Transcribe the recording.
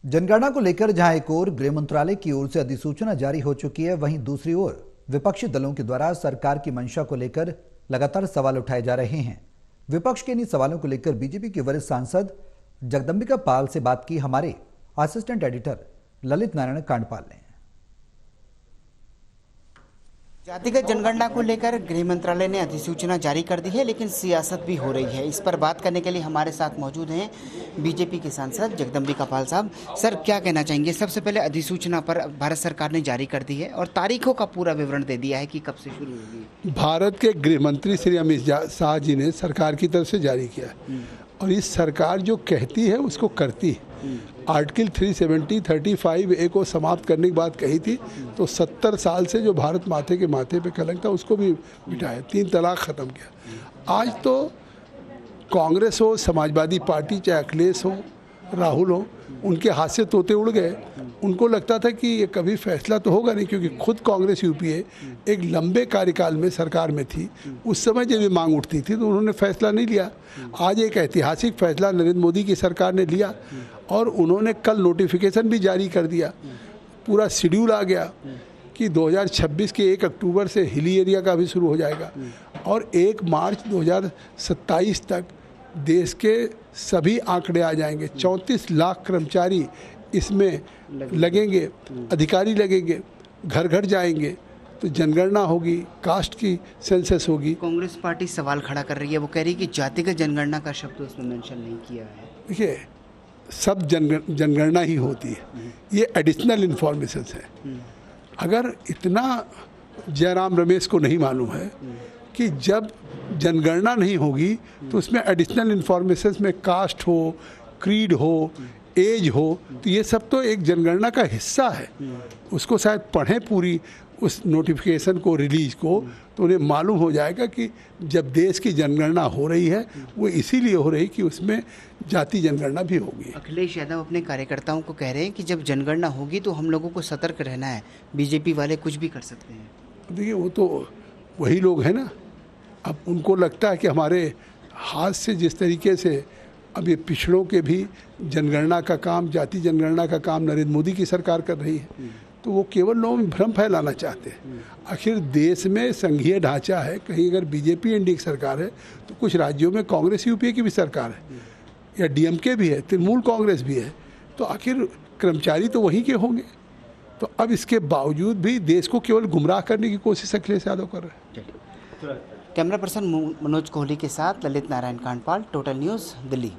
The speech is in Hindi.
जनगणना को लेकर जहां एक ओर गृह मंत्रालय की ओर से अधिसूचना जारी हो चुकी है, वहीं दूसरी ओर विपक्षी दलों के द्वारा सरकार की मंशा को लेकर लगातार सवाल उठाए जा रहे हैं। विपक्ष के इन सवालों को लेकर बीजेपी के वरिष्ठ सांसद जगदंबिका पाल से बात की हमारे असिस्टेंट एडिटर ललित नारायण कांडपाल ने। जातिगत जनगणना को लेकर गृह मंत्रालय ने अधिसूचना जारी कर दी है, लेकिन सियासत भी हो रही है। इस पर बात करने के लिए हमारे साथ मौजूद हैं बीजेपी के सांसद जगदंबिका पाल साहब। सर, क्या कहना चाहेंगे? सबसे पहले अधिसूचना पर भारत सरकार ने जारी कर दी है और तारीखों का पूरा विवरण दे दिया है कि कब से शुरू होगी। भारत के गृह मंत्री श्री अमित शाह जी ने सरकार की तरफ से जारी किया है और इस सरकार जो कहती है उसको करती है। आर्टिकल 370, 35A को समाप्त करने की बात कही थी, तो 70 साल से जो भारत माथे के माथे पे कलंक था उसको भी मिटाया, 3 तलाक ख़त्म किया। आज तो कांग्रेस हो, समाजवादी पार्टी, चाहे अखिलेश हो, राहुल हो, उनके हाथ से तोते उड़ गए। उनको लगता था कि ये कभी फैसला तो होगा नहीं, क्योंकि खुद कांग्रेस यूपीए एक लंबे कार्यकाल में सरकार में थी। उस समय जब ये मांग उठती थी तो उन्होंने फैसला नहीं लिया। आज एक ऐतिहासिक फैसला नरेंद्र मोदी की सरकार ने लिया और उन्होंने कल नोटिफिकेशन भी जारी कर दिया। पूरा शेड्यूल आ गया कि 2026 के 1 अक्टूबर से हिली एरिया का भी शुरू हो जाएगा और 1 मार्च 2027 तक देश के सभी आंकड़े आ जाएंगे। 34 लाख कर्मचारी इसमें लगेंगे, अधिकारी लगेंगे, घर घर जाएंगे, तो जनगणना होगी, कास्ट की सेंसस होगी। कांग्रेस पार्टी सवाल खड़ा कर रही है, वो कह रही है कि जातिगत जनगणना का शब्द उसमें मेंशन नहीं किया है। देखिए, सब जनगणना ही होती है, ये एडिशनल इंफॉर्मेशन है। अगर इतना जयराम रमेश को नहीं मालूम है कि जब जनगणना नहीं होगी तो उसमें एडिशनल इंफॉर्मेशन में कास्ट हो, क्रीड हो, एज हो, तो ये सब तो एक जनगणना का हिस्सा है। उसको शायद पढ़ें पूरी उस नोटिफिकेशन को, रिलीज को, तो उन्हें मालूम हो जाएगा कि जब देश की जनगणना हो रही है वो इसीलिए हो रही कि उसमें जाति जनगणना भी होगी। अखिलेश यादव अपने कार्यकर्ताओं को कह रहे हैं कि जब जनगणना होगी तो हम लोगों को सतर्क रहना है, बीजेपी वाले कुछ भी कर सकते हैं। देखिए, वो तो वही लोग हैं ना। अब उनको लगता है कि हमारे हाथ से जिस तरीके से अब ये पिछड़ों के भी जनगणना का काम, जाति जनगणना का काम नरेंद्र मोदी की सरकार कर रही है, तो वो केवल लोगों में भ्रम फैलाना चाहते हैं। आखिर देश में संघीय ढांचा है, कहीं अगर बीजेपी एनडीए की सरकार है तो कुछ राज्यों में कांग्रेस यूपीए की भी सरकार है, या डीएमके भी है, तृणमूल कांग्रेस भी है, तो आखिर कर्मचारी तो वहीं के होंगे। तो अब इसके बावजूद भी देश को केवल गुमराह करने की कोशिश अखिलेश यादव कर रहे हैं। कैमरा पर्सन मनोज कोहली के साथ ललित नारायण कांडपाल, टोटल न्यूज़, दिल्ली।